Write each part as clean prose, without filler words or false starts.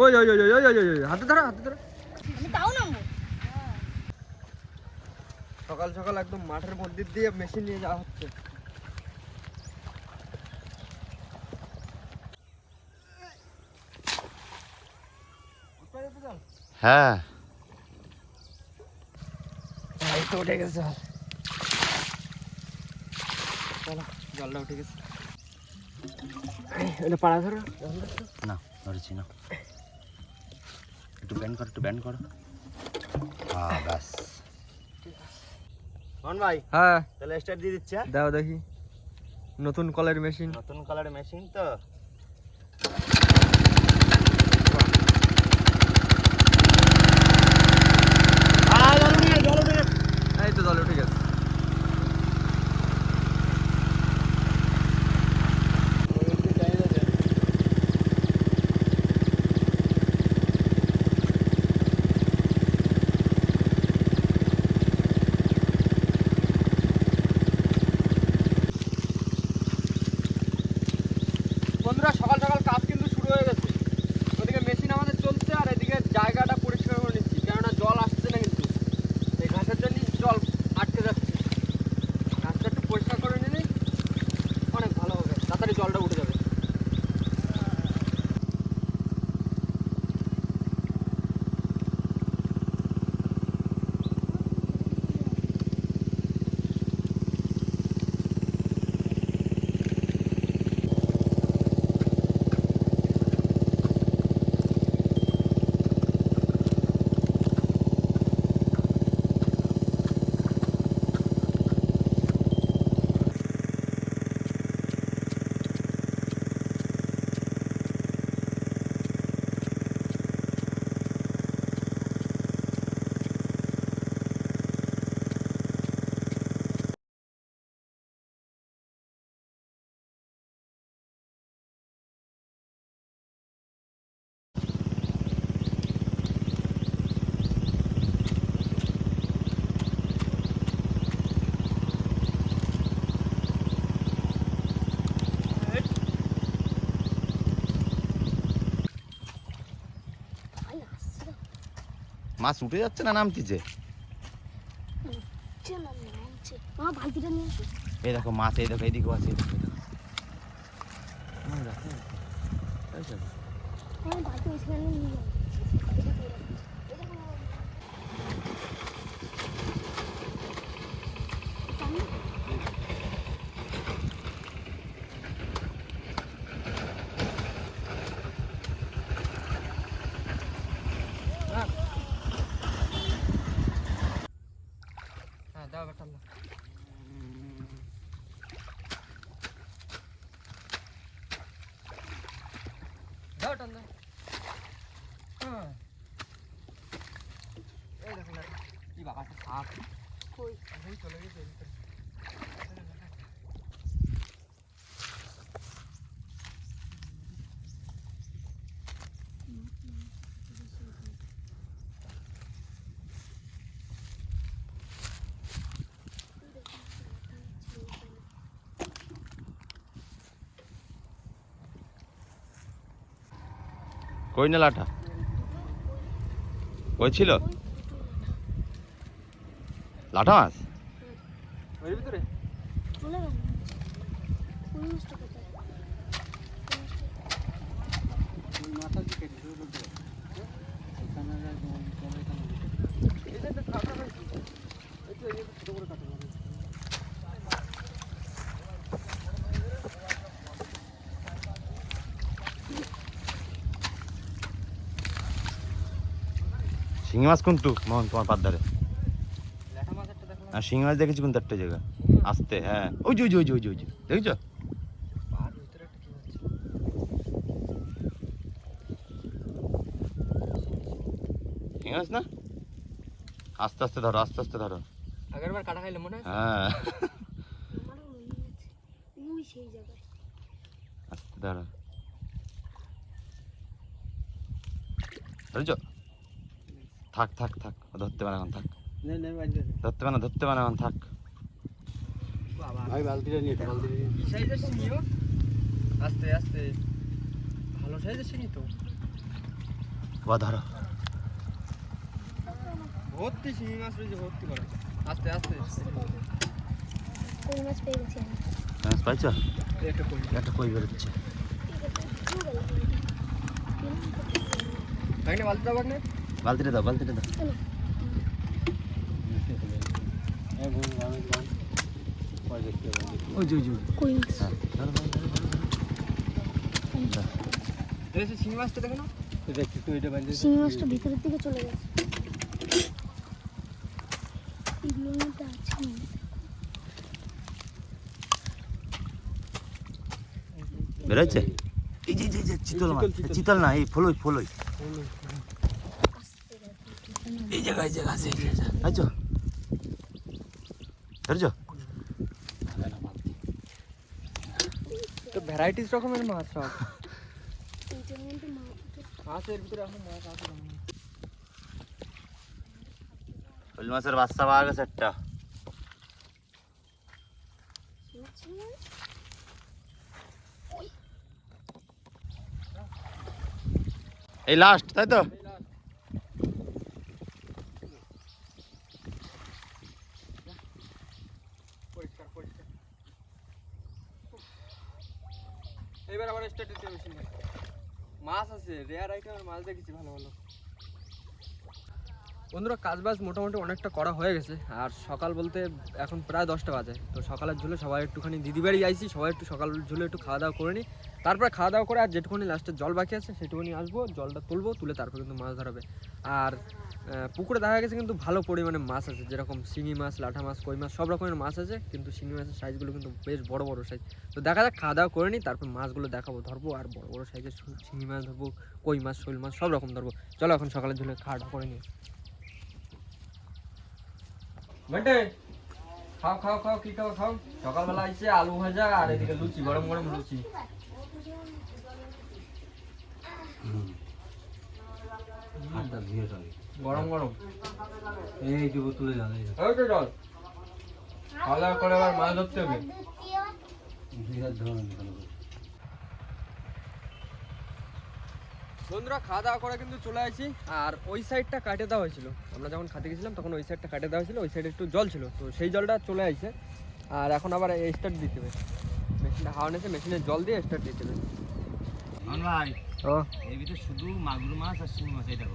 ওই ওই ওই ওই ওই ওই হাতে ধরো হাতে ধরো। আমি তাও নামবো। সকাল সকাল একদম মাঠের মধ্যে দিয়ে মেশিন নিয়ে যাওয়া হচ্ছে। হ্যাঁ এই তো উঠে গেছে জল। চলো জলটা উঠে গেছে। এটা পাড়া ধরো। না ধরেছি না, একটু ব্যান্ড করো, একটু ব্যান্ড করো। হ্যাঁ ব্যাস। মন ভাই, হ্যাঁ তাহলে স্টার্ট দিয়ে দিচ্ছে। দাও দেখি, নতুন কলের মেশিন। নতুন কালারের মেশিন তো। এই তো জল উঠে গেছে। বন্ধুরা সকাল সকাল কাজ কিন্তু শুরু হয়ে গেছে। ওদিকে মেশিন আমাদের চলছে আর এদিকে জায়গাটা পরিষ্কার করে নিচ্ছি, কেননা জল আসছে না কিন্তু এই ঘাসের জন্য জল আটকে যাচ্ছে। ঘাসটা একটু পরিষ্কার করে নিলে অনেক ভালো হবে, তাড়াতাড়ি জলটা উঠে যাবে। মাছ উঠে যাচ্ছে না নামতিছে? মা বালতিটা নিয়ে আসো। এই দেখো মাছ, এই দেখো এইদিকেও আছে, এই দেখো, আমি বালতি ওইখানে নিয়ে যাবো। হ্যাঁ দাও বেটা দাও। দাও টান দাও। হ্যাঁ এই দেখো না কি বাবাটা সাপ কই ওই চলে গেছে এর ভিতরে। কই না লাঠা? কই ছিল লাঠা মাছ? ওর ভিতরে চলে গেল। কোন মাছটা কোথায়? ওই মাথা দিকে ধরে বলতে এখানে এটা তো কাটা হয়েছে। এই তো এই ছোট করে কাটা হবে। শিঙি মাছ কোনটু মোহন তোমার পাদ্দারে? ল্যাঠা মাছ একটা দেখো। আর শিঙি মাছ দেখেছি কোনটা একটা জায়গা আসতে। হ্যাঁ ওই যে ওই যে ওই যে ওই যে ওই যে দেখছো? আর ভিতরে একটা কি হচ্ছে? শিঙি মাছ না? আস্তে আস্তে ধরো, আস্তে আস্তে ধরো। আগেরবার কাটা খাইলে মনে হয়। হ্যাঁ আমারও মনে আছে। ওই সেই জায়গায়। আস্তে ধরো, ধরেছো? থাক থাক থাক, ধরতে পারে এখন, থাক ধরতে পারে না, ধরতে পারে এখন, থাক। ভাই বালতিটা নিয়ে একটু, বালতিটা নিয়ে। কি সাইজের শিঙিও? আস্তে আস্তে ভালো সাইজের শিঙি তো। বা ধরো ভর্তি শিঙি মাছ রয়েছে, ভর্তি করে। আস্তে আস্তে কই মাছ পেয়ে গেছি আমি। মাছ পাইছো? একটা কই। একটা কই বেরোচ্ছে। ভাই না বালতিটা বাগ না? বালতিটা দাও, বালতিটা দাও। ওই যে ওই যে কই মাছ। হ্যাঁ, ধরো ধরো ধরো ধরো, ধরো। এসে শিঙি মাছটা দেখো না? এটা একটু তো এটা বাঁধে শিঙি মাছটা ভিতরের দিকে চলে গেছে। এগুলোর মধ্যে আছে না। বেরোচ্ছে? এই যে যে চিতল মাছ, চিতল না, এই ফলই ফলই। এই জায়গায় জায়গা আছে, এই জায়গা পাইছো? ধরছো? তো ভ্যারাইটিস রকমের মাছ সব এইটার মধ্যে মাছ আছে। আছে, এর ভিতরে এখন মাছ আছে। শোল মাছের বাচ্চা পাওয়া গেছে একটা। এই লাস্ট, তাই তো? পরিষ্কার পরিষ্কার। এবার আবার স্টার্ট দিতে হবে শিঙি মাছ আছে, রেয়ার আইটেমের মাছ দেখেছি ভালো ভালো। বন্ধুরা কাজ বাজ মোটামুটি অনেকটা করা হয়ে গেছে, আর সকাল বলতে এখন প্রায় 10টা বাজে। তো সকালের ঝুলে সবাই একটুখানি দিদি বাড়ি আইছি, সবাই একটু সকাল ঝুলে একটু খাওয়া দাওয়া করে নিই। তারপরে খাওয়া দাওয়া করে আর যেটুকুনি লাস্টে জল বাকি আছে সেটুকুনি আসবো, জলটা তুলবো, তুলে তারপর কিন্তু মাছ ধরাবে। আর পুকুরে দেখা গেছে কিন্তু ভালো পরিমাণে মাছ আছে, যেরকম শিঙি মাছ, লাঠা মাছ, কই মাছ, সব রকমের মাছ আছে। কিন্তু শিঙি মাছের সাইজগুলো কিন্তু বেশ বড় বড় সাইজ। তো দেখা যাক, খাওয়া দাওয়া করে নিই, তারপর মাছগুলো দেখাবো, ধরবো। আর বড় বড় সাইজের শিঙি মাছ ধরবো, কই মাছ, শোল মাছ সব রকম ধরবো। চলো এখন সকালের ঝুলে খাওয়া দাওয়া করে নিই। বেটে খাও খাও খাও, কি খাও খাও। সকালবেলা আইছে আলু ভাজা আর এদিকে লুচি, গরম গরম লুচি। গরম গরম এই যে তুলে যান, এই ওই তো চল খাওয়া দাওয়া করে আবার মাছ ধরতে হবে। বন্ধুরা খাওয়া দাওয়া করে কিন্তু চলে আসি, আর ওই সাইডটা কাটে দেওয়া হয়েছিল। আমরা যখন খাতে গেছিলাম তখন ওই সাইডটা কাটে দেওয়া হয়েছিল, ওই সাইডে একটু জল ছিল, তো সেই জলটা চলে আসছে। আর এখন আবার স্টার্ট দিতে হবে, মেশিনটা হাওয়া নিয়েছে, মেশিনের জল দিয়ে স্টার্ট দিতে হবে। ভাই ও এর ভিতরে শুধু মাগুর মাছ আর শিঙি মাছ, এইটা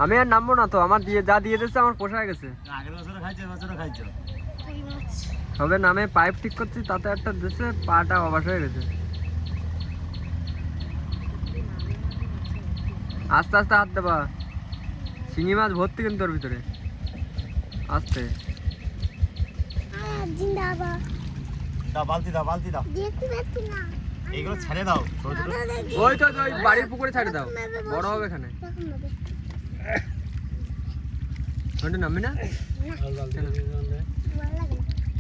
আমি আর নামবো না তো, আমার দিয়ে যা দিয়ে দিচ্ছে আমার পোষায় গেছে। আগের বছরও খাইছো, বছরও খাইছো। কই মাছ। সবে নামে পাইপ ঠিক করছি, তাতে একটা দিচ্ছে, পাটা অবাস হয়ে গেছে। আস্তে আস্তে হাত দেবা, শিঙি মাছ ভর্তি কিন্তু ওর ভিতরে। আস্তে জিন্দাবাদ। দাও বালতি দাও, বালতি দাও, দেখতে পাচ্ছি না। এইগুলো ছেড়ে দাও ছোট ছোট। ওই তো ওই বাড়ির পুকুরে ছাড়ে দাও, বড় হবে এখানে। ওটা নামবি না,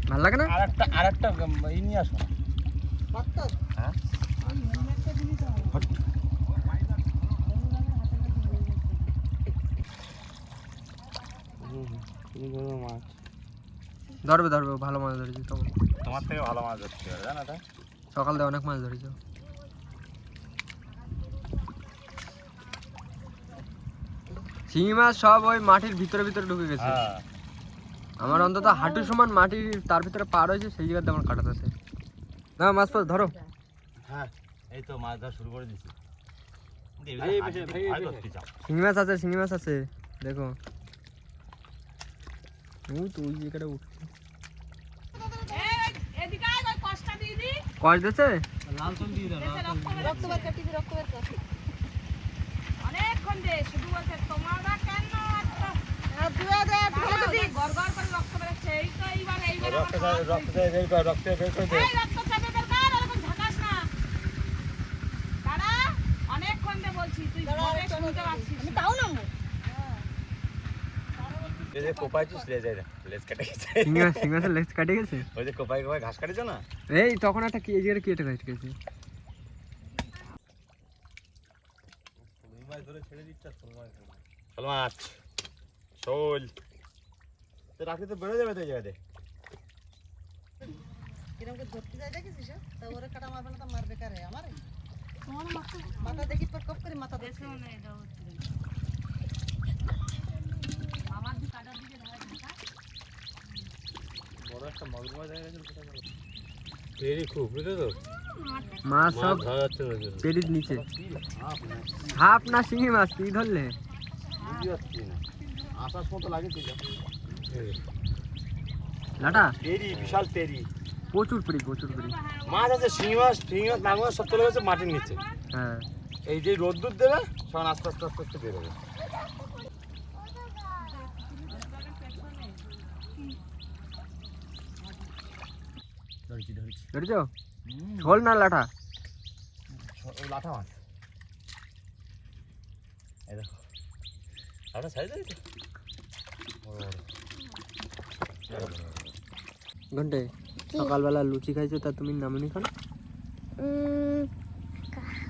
ভাল লাগে না? আরেকটা ই নিয়ে আসো। হ্যাঁ মাছ ধরবে ধরবে, ভালো মাছ ধরেছি তখন। তোমার থেকে ভালো মাছ ধরতে হবে, জানো তো? সকাল দিয়ে অনেক মাছ ধরেছ। শিঙি মাছ সব ওই মাটির ভিতরে ভিতরে ঢুকে গেছে। হ্যাঁ আমার অন্তত হাঁটু সমান মাটি তার ভিতরে পার হয়েছে, সেই জায়গাতে আমার কাটাতে আছে। না মাছ পাছ ধরো। হ্যাঁ এই তো মাছ ধরা শুরু করে দিছি। শিঙি মাছ আছে, শিঙি মাছ আছে, দেখো ওই তো ওই জায়গাটা উঠছে। কষ দিয়েছে? লাল চল দিয়ে দাও, রক্ত বের কাটি রক্ত বের কাটি। অনেকক্ষণ দে শুধু বলছে তোমরা কেন দুয়া দে গড়গড় করে রক্ত বেরোচ্ছে। এই তো এইবার রক্ত বের করে রক্ত বের করে দে। এই রক্ত চাপে বের কর, এরকম ঝাঁকাস না। দাঁড়া, অনেকক্ষণ দে বলছি, তুই ঘরে শুনতে পাচ্ছিস। আমি তাও নামবো। এই যে কোপাইছিস লে যায় না, লেজ কেটে গেছে। শিঙি মাছ, শিঙি মাছের লেজ কাটে গেছে। ওই যে কোপাই কোপাই ঘাস কাটেছো না? এই তখন একটা কি এই জায়গাটা কি একটা কাটে গেছে। শোল মাছ, শোল তো রাখলে তো বেরো যাবে তো এই জায়গাতে। কিরকম ধরতে যায় দেখেছিস? তা ওরে কাটা মারবে না, তো মারবে কারে আমারে? তোমার মাথা মাথা দেখি তো কপ করে মাথা দেখো না এটা আমার দিকে কাটার দিকে ঢাকা বড় একটা মাগুর মাছ দেখা গেছে কোথায় গেল পেরি খুব বুঝলে তো মাছ সব ধরা যাচ্ছে না পেরির নিচে হাফ না শিঙি মাছ কি ধরলে বুঝতে পারছি না আসার মতো লাগে তুই লাটা পেরি বিশাল পেরি প্রচুর পেরি মাছ আছে শিঙি মাছ মাগুর মাছ সব চলে গেছে মাটির নিচে হ্যাঁ এই যে রোদ্দুর দেবে তখন আস্তে আস্তে আস্তে আস্তে বেরোবে ধরেছো ঝোল না লাটা লাঠা মাছ এই দেখো লাঠা সাইজ আছে ঘন্টে সকালবেলা লুচি খাইছো তা তুমি নামনি খান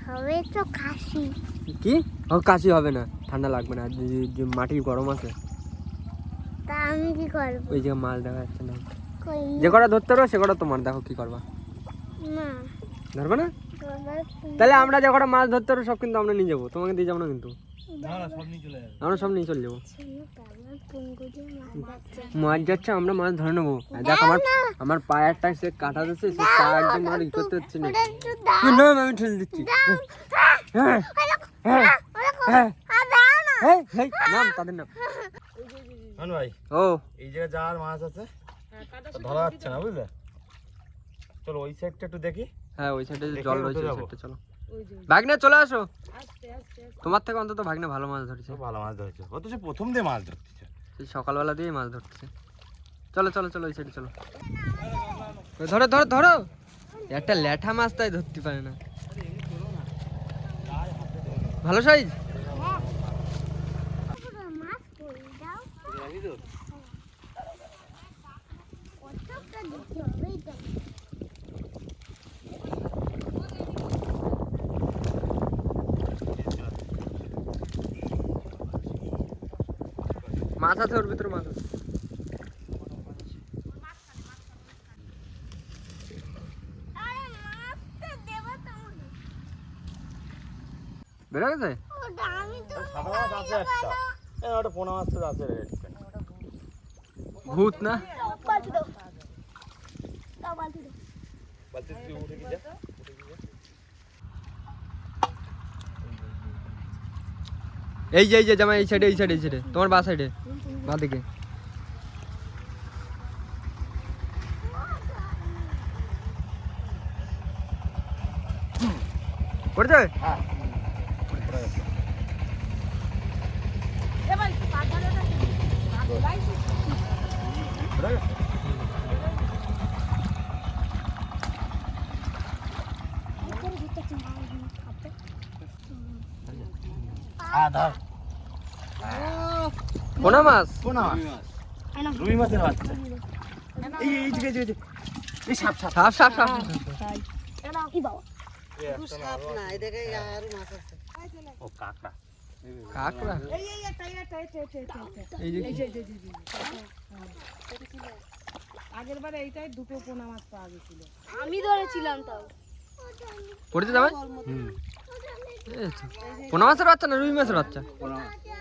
হবে তো খাসি কি ও কাশি হবে না ঠান্ডা লাগবে না যে মাটি গরম আছে তা আমি কি করবো ওই যে মাছ দেখা যাচ্ছে না কই যে কটা ধরতে পারো সে কটা তোমার দেখো কি করবা না ধরবে না বাবা তাহলে আমরা যে কটা মাছ ধরতে পারবো সব কিন্তু আমরা নিয়ে যাবো তোমাকে দিয়ে যাবো না কিন্তু না না সব নিয়ে চলে যাবে আমরা সব নিয়ে চলে যাবো শুনো বাবা পুঙ্গু দিয়ে মাছ যাচ্ছে মাছ যাচ্ছে আমরা মাছ ধরে নেবো আর দেখ আমার পায়েরটা সে কাটা দিচ্ছে সে পা একদম আর ই করতে হচ্ছে না একটু দাও তুই নাম, আমি ঠেলে দিচ্ছি হ্যাঁ হ্যাঁ হ্যাঁ দাও না হ্যাঁ হ্যাঁ নাম তাদের নাম আনু ভাই ও এই জায়গায় যার মাছ আছে ধরা যাচ্ছে না বুঝলে চলো ওই সাইডটা একটু দেখি হ্যাঁ ওই সাইডে দেখে জল উঠে রয়েছে ওই যাবো। সাইডে চলো ভাগ্নে চলে আসো তোমার থেকে অন্তত ভাগ্নে ভালো মাছ ধরেছে খুব ভালো মাছ ধরেছে ও তো সে প্রথম দিয়ে মাছ ধরতেছে সেই সকালবেলা দিয়েই মাছ ধরতেছে চলো চলো চলো ওই সাইডে চলো ধরো ধরো ধরো একটা ল্যাঠা মাছ তাই ধরতে পারে না ভালো সাইজ মাছ কই দাও কতটা দিতে হবে এটা মাছ আছে ওর ভিতরে মাছ আছে আরে মাছটা দেব তোমাকে বেরো গেছে ওটা আমি তো সাদা মাছ আছে একটা ওটা পোনা মাছ তো আছে রে ভূত না বালতি দাও দাও বালতি দাও বলতে তুই উঠে কি যা এই যে জামা এই সাইডে তোমার বা সাইডে বা দিকে পড়ছে হ্যাঁ এবার একটু পা ধরে রাখি লাইছি করে দিতে চাই খাতে হ্যাঁ ধর কোনা মাছ পোনা মাছ রুই মাছের বাচ্চা এই দিকে এই সাপ সাপ সাপ সাপ সাপ কি বাবা ও কাকড়া কাকড়া এই একটা এই যে আগের বারে এইটাই দুটো পোনা মাছ পাওয়া গেছিল আমি ধরেছিলাম তাও পড়তে যাবে কোনা মাছের বাচ্চা না রুই মাছের বাচ্চা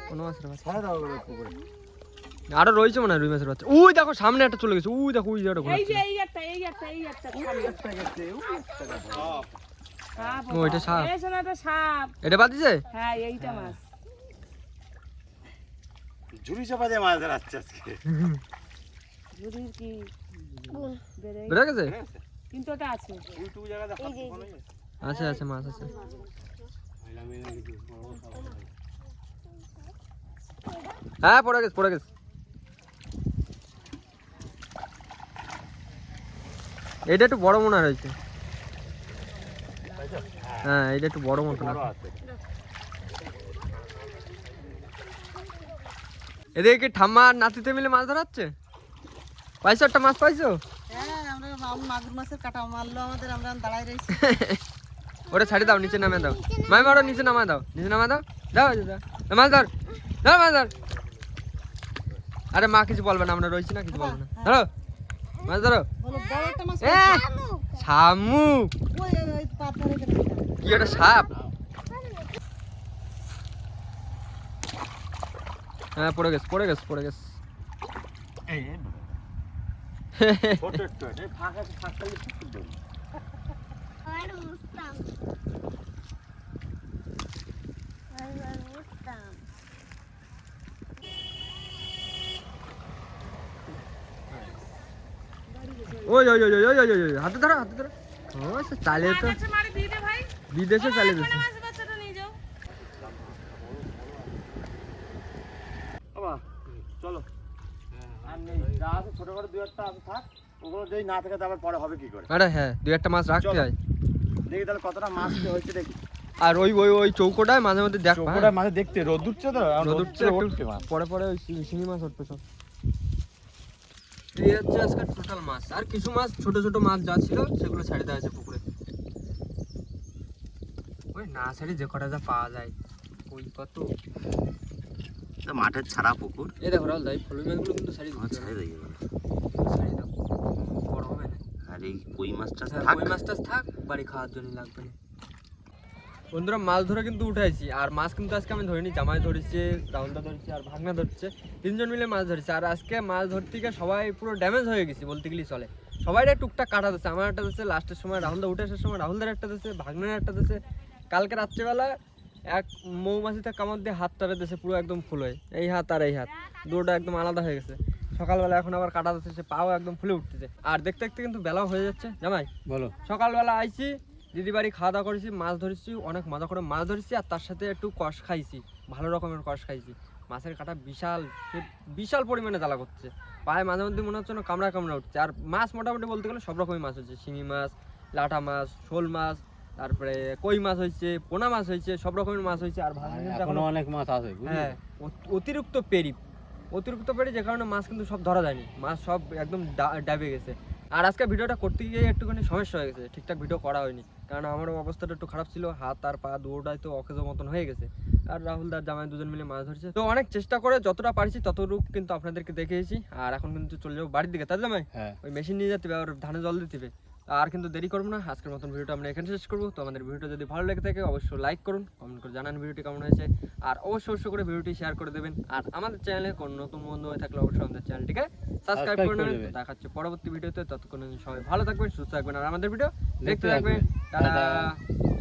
কোনা মাছের বাচ্চা ছাড়া দাও পুকুরে আরো রয়েছে মনে হয় রুই মাছের বাচ্চা ওই দেখো সামনে একটা চলে গেছে ওই দেখো ওই জায়গাটা এই যে ঘোরাচ্ছে। এই একটা সাপ ও এটা সাপ এই শোনা এটা সাপ এটা বাদ দিছে হ্যাঁ এইটা মাছ ঝুড়ি চাপা দিয়ে মাছ ধরাচ্ছে আজকে ঝুড়ির কি বেড়ে বেরো গেছে কিন্তু ওটা আছে ওইটুকু জায়গা দেখা আছে মাছ আছে হ্যাঁ পড়ে গেছে এটা একটু বড় মনে হয়েছে হ্যাঁ এটা একটু বড় মতো না বড় আছে এদিকে কি ঠাম্মা আর নাতিতে মিলে মাছ ধরাচ্ছে পাইছো একটা মাছ পাইছো হ্যাঁ আমরা মাগুর মাছের কাটা মারলো আমাদের আমরা দাঁড়াই রইছি ওটা ছাড়ি দাও নিচে নামে দাও মাই মারো নিচে নামা দাও দাও মাছ ধর মাছ ধর আরে মা কিছু বলবে না আমরা রয়েছি না কিছু বলবে না ধরো মাছ ধরো বলো বড় একটা মাছ শামুক ওই পাত ধরে কি একটা সাপ? হ্যাঁ পড়ে গেছে পড়ে গেছে পড়ে গেছে। ছোট একটু ফাঁকা ফাঁকা আর মুস্তাম আর মুস্তাম ওই ওই ওই ওই ওই ওই ওই হাতে ধরো হাতে ধরো। ও সে চালিয়ে তো কাছে মারি দিয়ে দে ভাই। বিদেশে চালিয়ে দিচ্ছে। মাছ বাচ্চাটা নিয়ে যাও। বাবা চলো আর নেই যা আছে ছোট করে দুই একটা আছে থাক ওগুলো যেই না থাকে আবার পরে হবে কি করে আরে হ্যাঁ দুই একটা মাছ রাখতে চলো। হয়। দেখি তাহলে কতটা মাছ হয়েছে দেখি আর ওই ওই ওই চৌকোটায় মাঝে মধ্যে দেখ চৌকোটা মাঝে দেখতে রোদ উঠছে তো রোদ উঠছে একটু পরে পরে ওই শিঙি মাছ উঠবে সব। এই হচ্ছে আজকে টোটাল মাছ আর কিছু মাছ ছোট ছোট মাছ যা ছিল সেগুলো ছেড়ে দেওয়া হয়েছে পুকুরে। ওই না ছেড়ে যে কটা যা পাওয়া যায় ওই কত মাঠের ছাড়া পুকুর এই দেখো রাহুল দাই ফলুই মাছগুলো কিন্তু ছেড়ে দিতে ছেড়ে দিয়ে ছেড়ে দাও বড় হবে না। আর এই কই মাছটা হ্যাঁ, থাক ওই মাছটা থাক বাড়ি খাওয়ার জন্য লাগবে না। বন্ধুরা মাছ ধরে কিন্তু উঠাইছি আর মাছ কিন্তু আজকে আমি ধরিনি, জামাই ধরেছে, রাহুলদা ধরেছে আর ভাগনা ধরছে, তিনজন মিলে মাছ ধরেছে। আর আজকে মাছ ধরতে গিয়ে সবাই পুরো ড্যামেজ হয়ে গেছি বলতে গেলেই চলে। সবাই টুকটাক কাটা দিচ্ছে, আমার একটা দিচ্ছে লাস্টের সময়, রাহুলদা উঠে আসার সময় রাহুলদার একটা দিচ্ছে, ভাগনার একটা দিচ্ছে। কালকে রাত্রেবেলা এক মৌমাছিতে কামড় দিয়ে হাত টারে দিয়েছে পুরো একদম ফুল হয়ে, এই হাত আর এই হাত দুটোটা একদম আলাদা হয়ে গেছে। সকালবেলা এখন আবার কাটা দিচ্ছে, সে পাও একদম ফুলে উঠতেছে। আর দেখতে দেখতে কিন্তু বেলাও হয়ে যাচ্ছে। জামাই বলো সকালবেলা আইছি দিদি বাড়ি খাওয়া দাওয়া করেছি, মাছ ধরেছি, অনেক মজা করে মাছ ধরেছি আর তার সাথে একটু কষ খাইছি, ভালো রকমের কষ খাইছি। মাছের কাটা বিশাল বিশাল পরিমাণে জ্বালা করছে, পায়ে মাঝে মধ্যে মনে হচ্ছে না কামড়া কামড়া উঠছে। আর মাছ মোটামুটি বলতে গেলে সব রকমের মাছ হচ্ছে, শিঙি মাছ, লাটা মাছ, শোল মাছ, তারপরে কই মাছ হয়েছে, পোনা মাছ হয়েছে, সব রকমের মাছ হয়েছে। আর এখনো অনেক মাছ আছে হ্যাঁ অতিরিক্ত পেরি যে কারণে মাছ কিন্তু সব ধরা যায়নি, মাছ সব একদম ডাবে গেছে। আর আজকে ভিডিওটা করতে গিয়ে একটুখানি সমস্যা হয়ে গেছে, ঠিকঠাক ভিডিও করা হয়নি, কারণ আমারও অবস্থাটা একটু খারাপ ছিল, হাত আর পা দুটোটাই তো অকেজো মতন হয়ে গেছে। আর রাহুল দার জামাই দুজন মিলে মাছ ধরছে, তো অনেক চেষ্টা করে যতটা পারছি ততটুকু কিন্তু আপনাদেরকে দেখিয়েছি। আর এখন কিন্তু চলে যাবো বাড়ির দিকে, তাই জামাই হ্যাঁ ওই মেশিন নিয়ে যেতে হবে আর ধানে জল দিতে হবে। আর কিন্তু দেরি করবো না, আজকের মতন ভিডিওটা আমরা এখানে শেষ করবো। তো আমাদের ভিডিওটা যদি ভালো লেগে থাকে অবশ্যই লাইক করুন, কমেন্ট করে জানান ভিডিওটি কেমন হয়েছে, আর অবশ্যই করে ভিডিওটি শেয়ার করে দেবেন। আর আমাদের চ্যানেলে কোনো নতুন বন্ধু হয়ে থাকলে অবশ্যই আমাদের চ্যানেলটিকে সাবস্ক্রাইব করে নেবেন। দেখাচ্ছে পরবর্তী ভিডিওতে, ততক্ষণ সবাই ভালো থাকবেন, সুস্থ থাকবেন আর আমাদের ভিডিও দেখতে থাকবেন। টাটা।